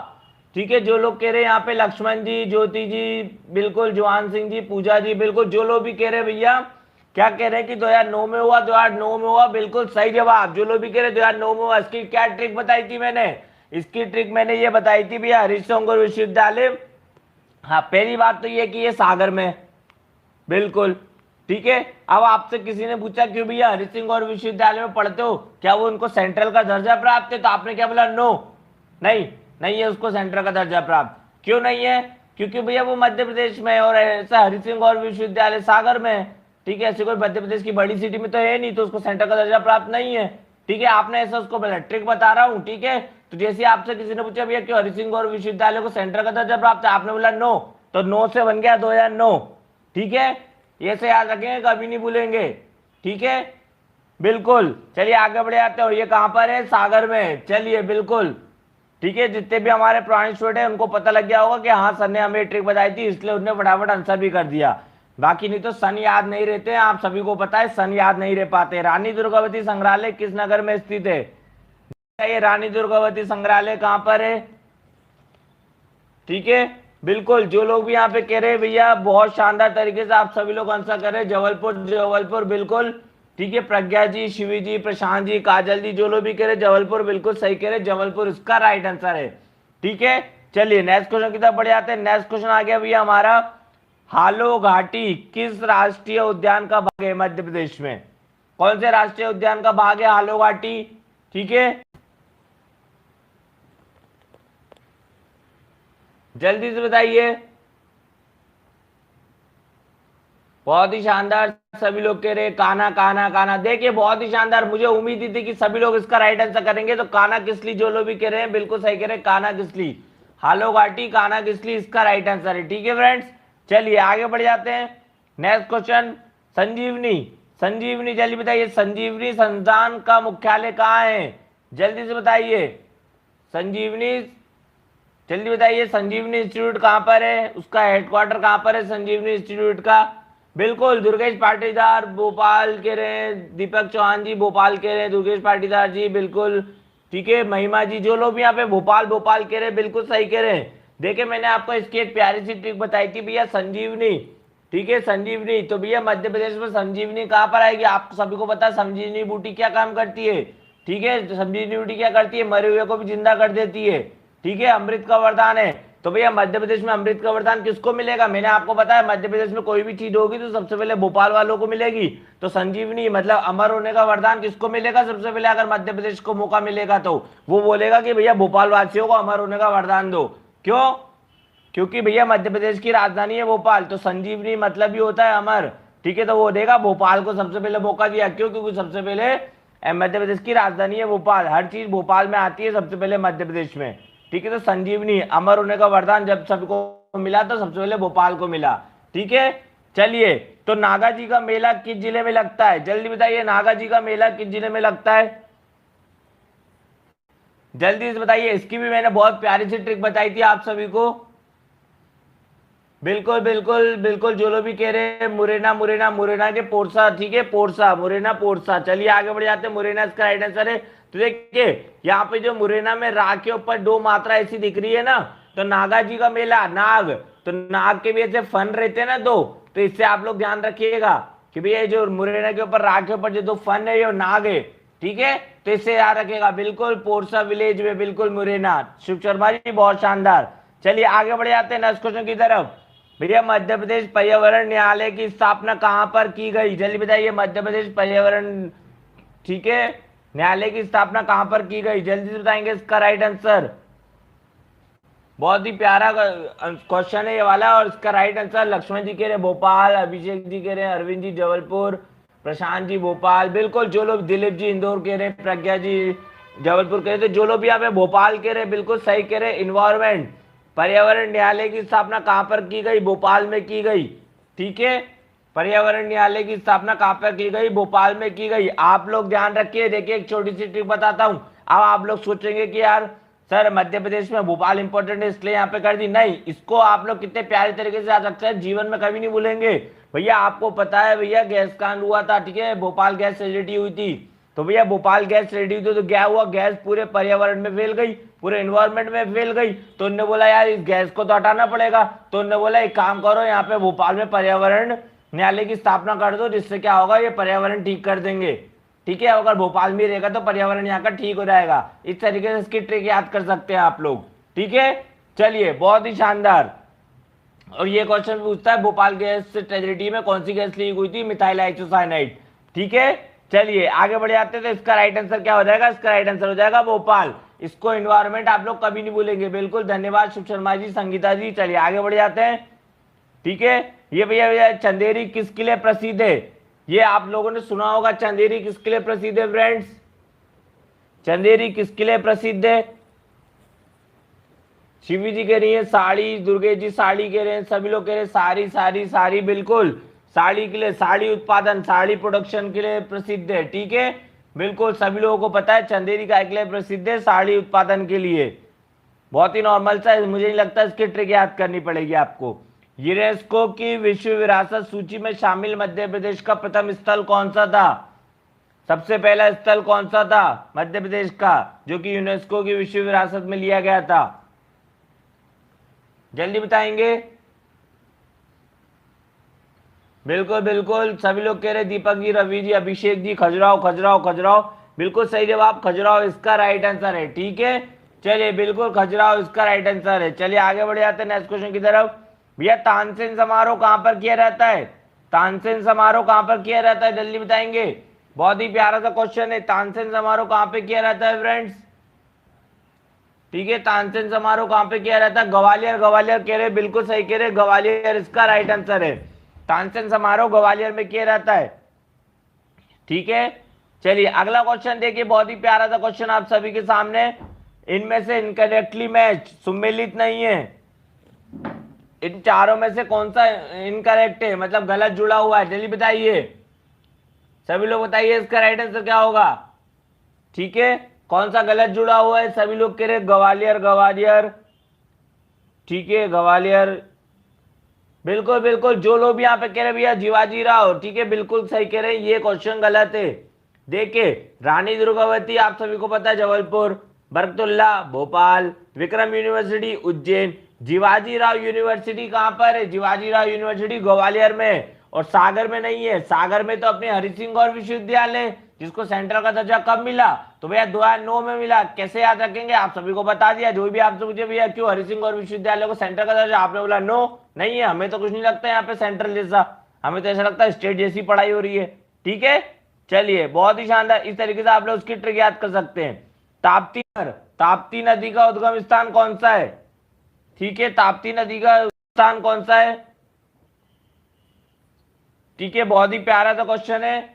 ठीक है, जो लोग कह रहे हैं यहाँ पे लक्ष्मण जी, ज्योति जी, बिल्कुल, जवान सिंह जी, पूजा जी, बिल्कुल, जो लोग भी कह रहे हैं भैया क्या कह रहे हैं कि 2009 में हुआ, 2009 में हुआ, बिल्कुल सही जवाब। जो लोग भी कह रहे हैं 2009 में हुआ, इसकी क्या ट्रिक बताई थी मैंने? इसकी ट्रिक मैंने ये बताई थी भैया, हरि सिंह विश्वविद्यालय, हाँ, पहली बात तो ये कि ये सागर में, बिल्कुल, ठीक है। अब आपसे किसी ने पूछा क्यों भैया हरि सिंह गौर विश्वविद्यालय में पढ़ते हो, क्या वो उनको सेंट्रल का दर्जा प्राप्त है? तो आपने क्या बोला? नो, नहीं, नहीं है उसको सेंट्रल का दर्जा प्राप्त। क्यों नहीं है? क्योंकि भैया वो मध्य प्रदेश में है और ऐसा हरि सिंह गौर विश्वविद्यालय सागर में है, ठीक है। ऐसे कोई मध्य प्रदेश की बड़ी सिटी में तो है नहीं, तो उसको सेंट्रल का दर्जा प्राप्त नहीं है, ठीक है। आपने ऐसा उसको बोला, ट्रिक बता रहा हूँ, ठीक है। तो जैसे आपसे किसी ने पूछा भैया क्यों हरि सिंह गौर विश्वविद्यालय को सेंट्रल का दर्जा प्राप्त है, आपने बोला नो, तो 9 से बन गया 2009, ठीक है। ये से याद रखेंगे, कभी नहीं भूलेंगे, ठीक है, बिल्कुल। चलिए आगे बढ़े आते हैं, और ये कहां पर है? सागर में। चलिए, बिल्कुल, ठीक है। जितने भी हमारे पुराने स्टूडेंट हैं उनको पता लग गया होगा कि हाँ सर ने हमें ट्रिक बताई थी, इसलिए उन्होंने फटाफट आंसर भी कर दिया। बाकी नहीं तो सन याद नहीं रहते हैं, आप सभी को पता है, सन याद नहीं रह पाते। रानी दुर्गावती संग्रहालय किस नगर में स्थित है? ये रानी दुर्गावती संग्रहालय कहां पर है? ठीक है, बिल्कुल। जो लोग भी यहाँ पे कह रहे हैं भैया बहुत शानदार तरीके से आप सभी लोग आंसर कर रहे हैं, जबलपुर, जबलपुर, बिल्कुल, ठीक है। प्रज्ञा जी, शिवी जी, प्रशांत जी, काजल जी, जो लोग भी कह रहे जबलपुर, बिल्कुल सही कह रहे, जबलपुर इसका राइट आंसर है, ठीक है। चलिए नेक्स्ट क्वेश्चन की तरफ बढ़ जाते हैं। नेक्स्ट क्वेश्चन आ गया भैया हमारा, हालो घाटी किस राष्ट्रीय उद्यान का भाग है मध्य प्रदेश में? कौन से राष्ट्रीय उद्यान का भाग है हालो घाटी? ठीक है, जल्दी से बताइए। बहुत ही शानदार, सभी लोग कह रहे काना, काना, काना। देखिए बहुत ही शानदार, मुझे उम्मीद ही थी कि सभी लोग इसका राइट आंसर करेंगे। तो काना किसली जो लोग भी कह रहे हैं बिल्कुल सही कह रहे हैं, काना किसली, हालो घाटी, काना किसली इसका राइट आंसर है, ठीक है फ्रेंड्स। चलिए आगे बढ़ जाते हैं। नेक्स्ट क्वेश्चन, संजीवनी, संजीवनी जल्दी बताइए, संजीवनी संस्थान का मुख्यालय कहाँ है? जल्दी से बताइए, संजीवनी, जल्दी बताइए, संजीवनी इंस्टीट्यूट कहां पर है, उसका हेडक्वार्टर कहां पर है संजीवनी इंस्टीट्यूट का? बिल्कुल, दुर्गेश पाटीदार भोपाल के रहे, दीपक चौहान जी भोपाल के रहे, दुर्गेश पाटीदार जी, बिल्कुल, ठीक है। महिमा जी, जो लोग भी यहाँ पे भोपाल भोपाल के रहे बिल्कुल सही कह रहे हैं। देखिए मैंने आपको इसकी एक प्यारी सी ट्रिक बताई थी भैया, संजीवनी, ठीक है, संजीवनी। तो भैया मध्य प्रदेश में संजीवनी कहां पर आएगी? आप सभी को पता है संजीवनी बूटी क्या काम करती है, ठीक है। संजीवनी बूटी क्या करती है? मरे हुए को भी जिंदा कर देती है, ठीक है, अमृत का वरदान है। तो भैया मध्य प्रदेश में अमृत का वरदान किसको मिलेगा? मैंने आपको बताया मध्य प्रदेश में कोई भी चीज होगी तो सबसे पहले भोपाल वालों को मिलेगी। तो संजीवनी मतलब अमर होने का वरदान किसको मिलेगा सबसे पहले? अगर मध्य प्रदेश को मौका मिलेगा तो वो बोलेगा कि भैया भोपाल वासियों को अमर होने का वरदान दो। क्यों? क्योंकि भैया मध्य प्रदेश की राजधानी है भोपाल, तो संजीवनी मतलब ही होता है अमर, ठीक है। तो वो देगा भोपाल को सबसे पहले मौका दिया। क्यों? क्योंकि सबसे पहले मध्य प्रदेश की राजधानी है भोपाल, हर चीज भोपाल में आती है सबसे पहले मध्य प्रदेश में, ठीक है। तो संजीवनी अमर होने का वरदान जब सबको मिला तो सबसे पहले भोपाल को मिला, ठीक है। चलिए, तो नागा जी का मेला किस जिले में लगता है? जल्दी बताइए, नागा जी का मेला किस जिले में लगता है? जल्दी से बताइए। इसकी भी मैंने बहुत प्यारी सी ट्रिक बताई थी आप सभी को, बिल्कुल बिल्कुल बिल्कुल। जो लोग भी कह रहे हैं मुरैना, मुरैना, मुरैना के पोरसा, ठीक है, पोरसा, मुरैना, पोरसा। चलिए आगे बढ़ जाते हैं, मुरैना इसका राइट आंसर है। तो देखिए यहाँ पे जो मुरैना में रा के ऊपर 2 मात्रा ऐसी दिख रही है ना, तो नागा जी का मेला, नाग, तो नाग के भी ऐसे फन रहते हैं ना 2, तो इससे आप लोग ध्यान रखिएगा कि भैया जो मुरैना के ऊपर रा के ऊपर जो 2 फन है ये नाग है, ठीक है। तो इससे याद रखिएगा, बिल्कुल पोरसा विलेज में, बिल्कुल मुरैना। शिव शर्मा जी बहुत शानदार। चलिए आगे बढ़ जाते हैं नेक्स्ट क्वेश्चन की तरफ। भैया मध्य प्रदेश पर्यावरण न्यायालय की स्थापना कहां पर की गई? जल्दी बताइए, मध्य प्रदेश पर्यावरण, ठीक है, न्यायालय की स्थापना कहां पर की गई? जल्दी से बताएंगे इसका राइट आंसर। बहुत ही प्यारा क्वेश्चन है ये वाला, और इसका राइट आंसर लक्ष्मण जी कह रहे भोपाल, अभिषेक जी कह रहे हैं अरविंद जी जबलपुर, प्रशांत जी भोपाल, बिल्कुल। जो लोग दिलीप जी इंदौर कह रहे हैं, प्रज्ञा जी जबलपुर कह रहे थे, जो लोग भी यहाँ पे भोपाल कह रहे हैं बिल्कुल सही कह रहे हैं। इन्वायरमेंट पर्यावरण न्यायालय की स्थापना कहां पर की गई? भोपाल में की गई, ठीक है। पर्यावरण न्यायालय की स्थापना कहां पर की गई? भोपाल में की गई। आप लोग ध्यान रखिए। देखिए एक छोटी सी ट्रिक बताता हूं, अब आप लोग सोचेंगे कि यार सर मध्य प्रदेश में भोपाल इंपॉर्टेंट है इसलिए यहाँ पे कर दी, नहीं, इसको आप लोग कितने प्यारे तरीके से याद रखते हैं, जीवन में कभी नहीं भूलेंगे। भैया आपको पता है भैया गैस कांड हुआ था, ठीक है, भोपाल गैस ट्रेजेडी हुई थी, तो भैया भोपाल गैस ट्रेजेडी हुई तो क्या हुआ, गैस पूरे पर्यावरण में फैल गई, पूरे एनवायरमेंट में फैल गई, तो उन्होंने बोला यार इस गैस को तो हटाना पड़ेगा, तो उन्होंने बोला एक काम करो यहाँ पे भोपाल में पर्यावरण न्यायालय की स्थापना कर दो, जिससे क्या होगा ये पर्यावरण ठीक कर देंगे, ठीक है, अगर भोपाल में रहेगा तो पर्यावरण यहाँ का ठीक हो जाएगा। इस तरीके से इसकी ट्रिक याद कर सकते हैं आप लोग, ठीक है। चलिए बहुत ही शानदार। और ये क्वेश्चन पूछता है भोपाल गैस ट्रेजेडी में कौन सी गैस लीक हुई थी, मिथाइल आइसोसाइनाइड, ठीक है। चलिए आगे बढ़ जाते हैं, तो इसका राइट आंसर क्या हो जाएगा, इसका राइट आंसर हो जाएगा भोपाल। इसको एनवायरमेंट आप लोग कभी नहीं भूलेंगे, बिल्कुल, धन्यवाद शुभ शर्मा जी, संगीता जी। चलिए आगे बढ़ जाते हैं, ठीक है। ये भैया चंदेरी किसके लिए प्रसिद्ध है, ये आप लोगों ने सुना होगा, चंदेरी किसके लिए प्रसिद्ध है फ्रेंड्स, चंदेरी किसके लिए प्रसिद्ध है, शिवी जी कह रही है साड़ी, दुर्गे जी साड़ी कह रहे हैं, सभी लोग कह रहे हैं साड़ी साड़ी साड़ी, बिल्कुल साड़ी के लिए, साड़ी उत्पादन, साड़ी प्रोडक्शन के लिए प्रसिद्ध है, ठीक है, बिल्कुल सभी लोगों को पता है चंदेरी काय के लिए प्रसिद्ध है, साड़ी उत्पादन के लिए। बहुत ही नॉर्मल सा, मुझे नहीं लगता इसकी ट्रिक याद करनी पड़ेगी आपको। यूनेस्को की विश्व विरासत सूची में शामिल मध्य प्रदेश का प्रथम स्थल कौन सा था, सबसे पहला स्थल कौन सा था मध्य प्रदेश का जो कि यूनेस्को की विश्व विरासत में लिया गया था, जल्दी बताएंगे। बिल्कुल बिल्कुल सभी लोग कह रहे, दीपक जी, रवि जी, अभिषेक जी, खजुराहो खजुराहो खजुराहो, बिल्कुल सही जवाब खजुराहो इसका राइट आंसर है, ठीक है। चलिए बिल्कुल खजुराहो इसका राइट आंसर है। चलिए आगे बढ़ जाते हैं नेक्स्ट क्वेश्चन की तरफ। भैया तानसेन समारोह कहां पर किया रहता है, तानसेन समारोह कहां पर किया रहता है, जल्दी बताएंगे। बहुत ही प्यारा सा क्वेश्चन है, तानसेन समारोह कहां पे किया रहता है फ्रेंड्स, ठीक है, तानसेन समारोह कहां पे किया रहता है, ग्वालियर, ग्वालियर कह रहे, बिल्कुल सही कह रहे, ग्वालियर इसका राइट आंसर है, तानसेन समारोह ग्वालियर में किया रहता है, ठीक है। चलिए अगला क्वेश्चन देखिए, बहुत ही प्यारा सा क्वेश्चन आप सभी के सामने, इनमें से इनकरेक्टली मैच सुमेलित नहीं है, इन चारों में से कौन सा इनकरेक्ट है, मतलब गलत जुड़ा हुआ है, जल्दी बताइए, सभी लोग बताइए इसका राइट आंसर क्या होगा, ठीक है, कौन सा गलत जुड़ा हुआ है, सभी लोग कह रहे ग्वालियर, ग्वालियर, ठीक है, ग्वालियर, बिल्कुल बिल्कुल, जो लोग यहाँ पे कह रहे भैया जीवाजी राव, ठीक है, बिल्कुल सही कह रहे हैं, ये क्वेश्चन गलत है। देखिए रानी दुर्गावती आप सभी को पता है जबलपुर, बरकतुल्ला भोपाल, विक्रम यूनिवर्सिटी उज्जैन, जीवाजी राव यूनिवर्सिटी कहां पर है, जीवाजी राव यूनिवर्सिटी ग्वालियर में, और सागर में नहीं है, सागर में तो अपने हरि सिंह गौर विश्वविद्यालय जिसको सेंट्रल का दर्जा कब मिला, तो भैया 2009 में मिला, कैसे याद रखेंगे, आप सभी को बता दिया, जो भी आपसे पूछे भैया क्यों हरि सिंह गौर विश्वविद्यालय को सेंट्रल का दर्जा, आपने बोला नो, नहीं है, हमें तो कुछ नहीं लगता यहाँ पे सेंट्रल जैसा, हमें तो ऐसा लगता है स्टेट जैसी पढ़ाई हो रही है, ठीक है। चलिए बहुत ही शानदार, इस तरीके से आप लोग उसकी ट्रिक याद कर सकते हैं। ताप्ती नदी का उद्गम स्थान कौन सा है, ठीक है, ताप्ती नदी का स्थान कौन सा है, ठीक है, बहुत ही प्यारा सा क्वेश्चन है,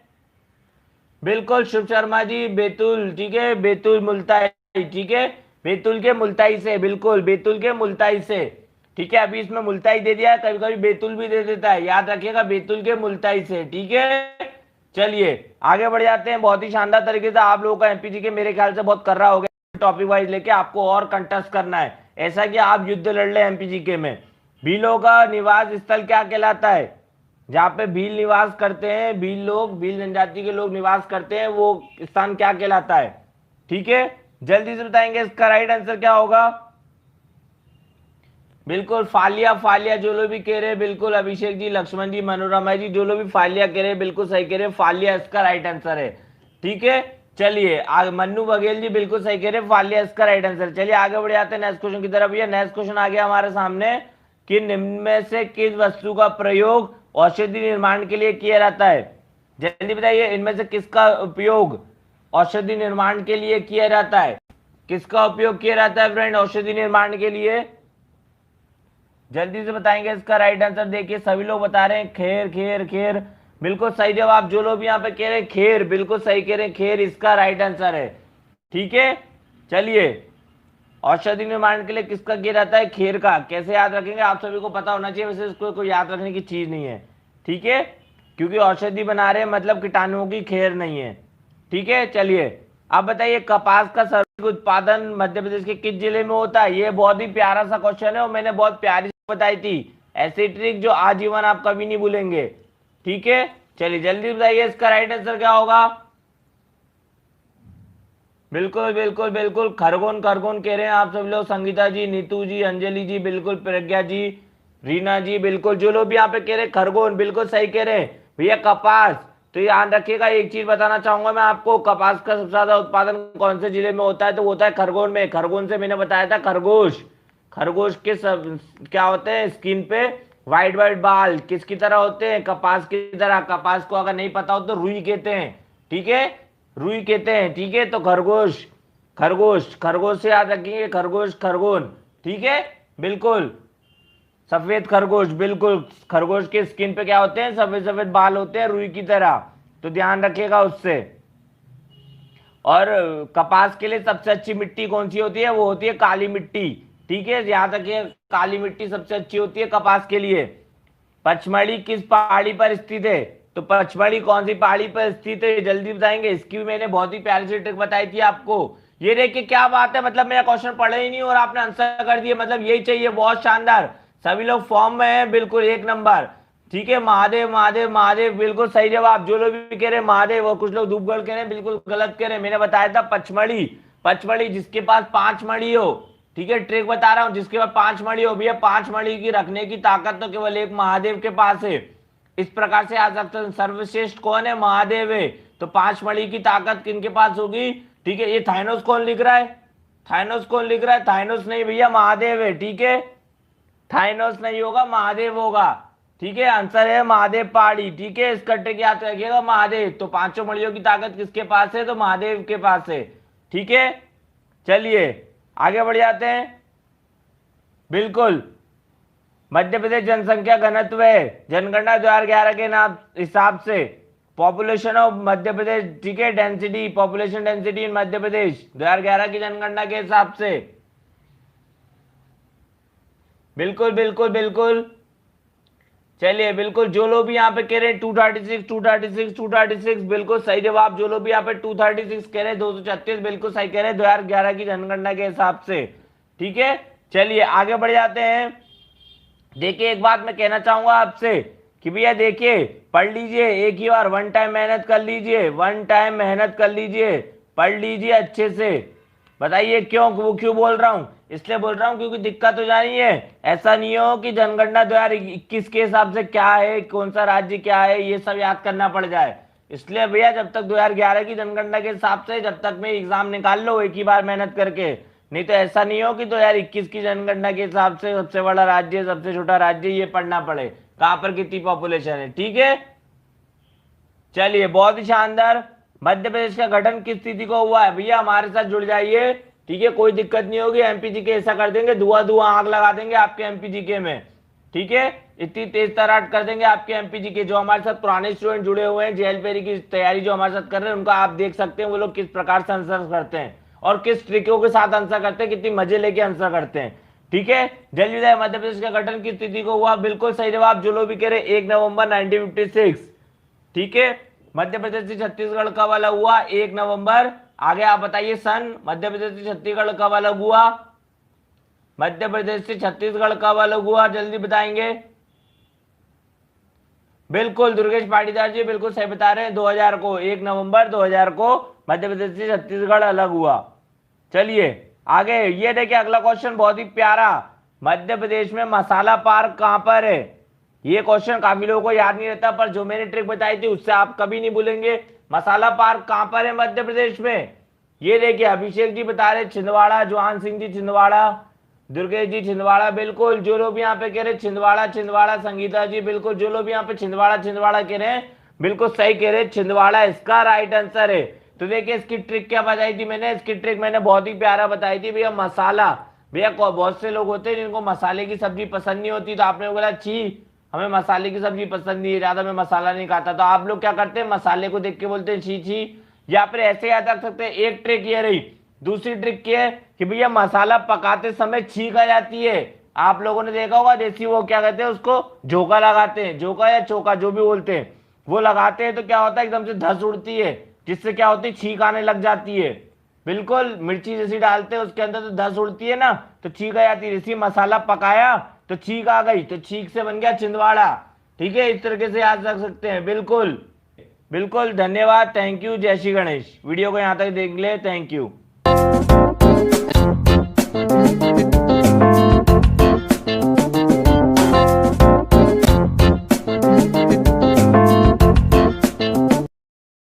बिल्कुल शुभ शर्मा जी, बैतूल, ठीक है, बैतूल मुल्ताई, ठीक है, बैतूल के मुल्ताई से, बिल्कुल बैतूल के मुल्ताई से, ठीक है, अभी इसमें मुल्ताई दे दिया है, कभी कभी बैतूल भी दे देता है, याद रखिएगा बैतूल के मुल्ताई से, ठीक है। चलिए आगे बढ़ जाते हैं, बहुत ही शानदार तरीके से आप लोगों का एमपीजी के मेरे ख्याल से बहुत कर रहा होगा, टॉपिक वाइज लेके आपको और कंटेस्ट करना है, ऐसा कि आप युद्ध लड़ ले एमपीजी के में। भीलों का निवास स्थल क्या कहलाता है, जहाँ पे भील निवास करते हैं, भील लोग, भील जनजाति के लोग निवास करते हैं, वो स्थान क्या कहलाता है, ठीक है, जल्दी से बताएंगे इसका राइट आंसर क्या होगा। बिल्कुल फालिया, फालिया जो लोग भी कह रहे हैं, बिल्कुल अभिषेक जी, लक्ष्मण जी, मनोरमा जी, जो लोग भी फालिया कह रहे हैं बिल्कुल सही कह रहे हैं, फालिया इसका राइट आंसर है, ठीक है। चलिए मन्नू बघेल जी बिल्कुल सही कह रहे हैं, फालिया इसका राइट आंसर। चलिए आगे बढ़ जाते हैं नेक्स्ट क्वेश्चन की तरफ। ये नेक्स्ट क्वेश्चन आ गया हमारे सामने कि निम्न में से किस वस्तु का प्रयोग औषधि निर्माण के लिए किया जाता है, जल्दी बताइए, इनमें से किसका उपयोग औषधि निर्माण के लिए किया जाता है, किसका उपयोग किया जाता है फ्रेंड औषधि निर्माण के लिए, जल्दी से बताएंगे इसका राइट आंसर। देखिए सभी लोग बता रहे हैं खेर, खेर, खेर, बिल्कुल सही जवाब, जो लोग यहाँ पे कह रहे हैं खेर, बिल्कुल सही कह रहे हैं, खेर इसका राइट आंसर है, ठीक है। चलिए औषधि निर्माण के लिए किसका किया जाता है, खेर का, कैसे याद रखेंगे, आप सभी को पता होना चाहिए, वैसे इसको कोई याद रखने की चीज नहीं है, ठीक है, क्योंकि औषधि बना रहे हैं मतलब कीटाणुओं की खेर नहीं है, ठीक है। चलिए अब बताइए कपास का सर्वाधिक उत्पादन मध्य प्रदेश के किस जिले में होता है? ये बहुत ही प्यारा सा क्वेश्चन है और मैंने बहुत प्यारी बताई थी, ऐसी ट्रिक जो आजीवन आप कभी नहीं भूलेंगे। ठीक है, चलिए जल्दी बताइए इसका राइट आंसर क्या होगा। बिल्कुल बिल्कुल बिल्कुल, खरगोन खरगोन कह रहे हैं आप सब लोग, संगीता जी, नीतू जी, अंजलि जी, बिल्कुल, प्रज्ञा जी, रीना जी, बिल्कुल, जो लोग भी यहाँ पे कह रहे हैं खरगोन, बिल्कुल सही कह रहे हैं भैया। कपास, तो याद रखिएगा, एक चीज बताना चाहूंगा मैं आपको, कपास का सबसे ज्यादा उत्पादन कौन से जिले में होता है? तो वो होता है खरगोन में। खरगोन से मैंने बताया था खरगोश, खरगोश के सब क्या होते हैं स्किन पे व्हाइट व्हाइट बाल, किसकी तरह होते हैं? कपास की तरह। कपास को अगर नहीं पता हो तो रुई कहते हैं, ठीक है, रुई कहते हैं, ठीक है। तो खरगोश, खरगोश, खरगोश से याद रखेंगे, खरगोश खरगोन, ठीक है, बिल्कुल, सफेद खरगोश, बिल्कुल, खरगोश के स्किन पे क्या होते हैं? सफेद सफेद बाल होते हैं रुई की तरह, तो ध्यान रखिएगा उससे। और कपास के लिए सबसे अच्छी मिट्टी कौन सी होती है? वो होती है काली मिट्टी, ठीक है, याद रखिए, काली मिट्टी सबसे अच्छी होती है कपास के लिए। पचमढ़ी किस पहाड़ी पर स्थित है? तो पचमढ़ी कौन सी पहाड़ी पर स्थित है, जल्दी बताएंगे। इसकी भी मैंने बहुत ही प्यारी सी ट्रिक बताई थी आपको। ये देखिए क्या बात है, मतलब मेरा क्वेश्चन पढ़े ही नहीं और आपने आंसर कर दिया, मतलब यही चाहिए, बहुत शानदार, सभी लोग फॉर्म में हैं, बिल्कुल एक नंबर, ठीक है। महादेव महादेव महादेव, बिल्कुल सही जवाब। जो लोग भी कह रहे हैं महादेव और कुछ लोग धूपगढ़ कह रहे हैं, बिल्कुल गलत कह रहे हैं। मैंने बताया था पचमढ़ी, पचमढ़ी जिसके पास 5 मणि हो, ठीक है, ट्रिक बता रहा हूं, जिसके पास 5 मणि हो भैया, 5 मणि की रखने की ताकत तो केवल एक महादेव के पास है। इस प्रकार से आ सकते हैं, सर्वश्रेष्ठ कौन है? महादेव है। तो 5 मणि की ताकत किनके पास होगी? ठीक है, ये थाइनोस कौन लिख रहा है? थाइनोस कौन लिख रहा है? थाइनोस नहीं भैया, महादेव है, ठीक है, थाइनोस नहीं होगा, महादेव होगा, ठीक है, आंसर है महादेव पहाड़ी, ठीक है, इस कट्टे की याद रखिएगा, महादेव। तो 5 मणियों की ताकत किसके पास है? तो महादेव के पास है, ठीक है। चलिए आगे बढ़ जाते हैं। बिल्कुल, मध्य प्रदेश जनसंख्या घनत्व है, जनगणना 2011 के नाम हिसाब से, पॉपुलेशन ऑफ मध्य प्रदेश, ठीक है, density, population density in Madhya Pradesh 2011 की जनगणना के हिसाब से। बिल्कुल बिल्कुल बिल्कुल, चलिए बिल्कुल, जो लोग भी यहाँ पे कह रहे हैं 236 236 236, बिल्कुल सही जवाब। जो लोग भी यहाँ पे 236 कह रहे हैं, 236 बिल्कुल सही कह रहे हैं 2011 की जनगणना के हिसाब से, ठीक है। चलिए आगे बढ़ जाते हैं। देखिए एक बात मैं कहना चाहूंगा आपसे कि भैया देखिए, पढ़ लीजिए एक ही बार, वन टाइम मेहनत कर लीजिए, वन टाइम मेहनत कर लीजिए, पढ़ लीजिए अच्छे से। बताइए क्यों, वो क्यों बोल रहा हूं? इसलिए बोल रहा हूं क्योंकि दिक्कत हो जा रही है। ऐसा नहीं हो कि जनगणना 2021 के हिसाब से क्या है, कौन सा राज्य क्या है, ये सब याद करना पड़ जाए। इसलिए भैया जब तक 2011 की जनगणना के हिसाब से जब तक में एग्जाम निकाल लो एक ही बार मेहनत करके, नहीं तो ऐसा नहीं हो कि 2021 की जनगणना के हिसाब से सबसे बड़ा राज्य सबसे छोटा राज्य ये पढ़ना पड़े, कहां पर कितनी पॉपुलेशन है, ठीक है। चलिए बहुत ही शानदार। मध्य प्रदेश का गठन किस तिथि को हुआ है? भैया हमारे साथ जुड़ जाइए, ठीक है, कोई दिक्कत नहीं होगी, एमपीजी के ऐसा कर देंगे, धुआं धुआं आग लगा देंगे आपके एमपीजी के में, ठीक है, इतनी तेज तराट कर देंगे आपके एमपीजी के। जो हमारे साथ पुराने स्टूडेंट जुड़े हुए हैं जेएल पेरी की तैयारी जो हमारे साथ कर रहे हैं, उनका आप देख सकते हैं वो लोग किस प्रकार से आंसर करते हैं और किस ट्रिकों के साथ आंसर करते हैं, कितनी मजे लेके आंसर करते हैं, ठीक है। जल्दी बताइए मध्य प्रदेश का गठन किस तिथि को हुआ? बिल्कुल सही जवाब। जो लोग भी कह रहे 1 नवंबर 1956, ठीक है। मध्य प्रदेश से छत्तीसगढ़ कब अलग हुआ? 1 नवंबर। आगे आप बताइए सन, मध्य प्रदेश से छत्तीसगढ़ कब अलग हुआ? मध्य प्रदेश से छत्तीसगढ़ कब अलग हुआ, जल्दी बताएंगे। बिल्कुल दुर्गेश पाटीदार जी बिल्कुल सही बता रहे हैं, 2000 को, 1 नवंबर 2000 को मध्य प्रदेश से छत्तीसगढ़ अलग हुआ। चलिए आगे, ये देखिए अगला क्वेश्चन बहुत ही प्यारा, मध्य प्रदेश में मसाला पार्क कहां पर है? ये क्वेश्चन काफी लोगों को याद नहीं रहता, पर जो मैंने ट्रिक बताई थी उससे आप कभी नहीं भूलेंगे। मसाला पार्क कहां पर है मध्य प्रदेश में? ये देखिए अभिषेक जी बता रहे छिंदवाड़ा, जवान सिंह जी छिंदवाड़ा, दुर्गेश जी छिंदवाड़ा, बिल्कुल, जो लोग भी यहाँ पे कह रहे छिंदवाड़ा छिंदवाड़ा, संगीता जी बिल्कुल, जो लोग भी यहाँ पे छिंदवाड़ा छिंदवाड़ा कह रहे हैं बिल्कुल सही कह रहे हैं, छिंदवाड़ा इसका राइट आंसर है। तो देखिए इसकी ट्रिक क्या बताई थी मैंने, इसकी ट्रिक मैंने बहुत ही प्यारा बताई थी भैया, मसाला, भैया बहुत से लोग होते हैं जिनको मसाले की सब्जी पसंद नहीं होती, तो आपने बोला छी हमें मसाले की सब्जी पसंद नहीं है, ज्यादा मैं मसाला नहीं खाता, तो आप लोग क्या करते हैं मसाले को देख के बोलते हैं छी छी, या फिर ऐसे याद रख सकते हैं। एक ट्रिक ये रही, दूसरी ट्रिक ये है कि भैया मसाला पकाते समय छींक आ जाती है, आप लोगों ने देखा होगा देसी वो क्या कहते हैं उसको, झोंका लगाते हैं, झोंका या चौका जो भी बोलते हैं, वो लगाते हैं तो क्या होता है एकदम से धस उड़ती है, जिससे क्या होती है छींक आने लग जाती है, बिल्कुल मिर्ची जैसी डालते हैं उसके अंदर तो धस उड़ती है ना, तो छींक आ जाती है। जैसे मसाला पकाया तो छींक आ गई, तो छींक से बन गया छिंदवाड़ा। ठीक है, इस तरीके से याद रख सकते हैं। बिल्कुल बिल्कुल, धन्यवाद, थैंक यू, जय श्री गणेश। वीडियो को यहाँ तक देख ले, थैंक यू।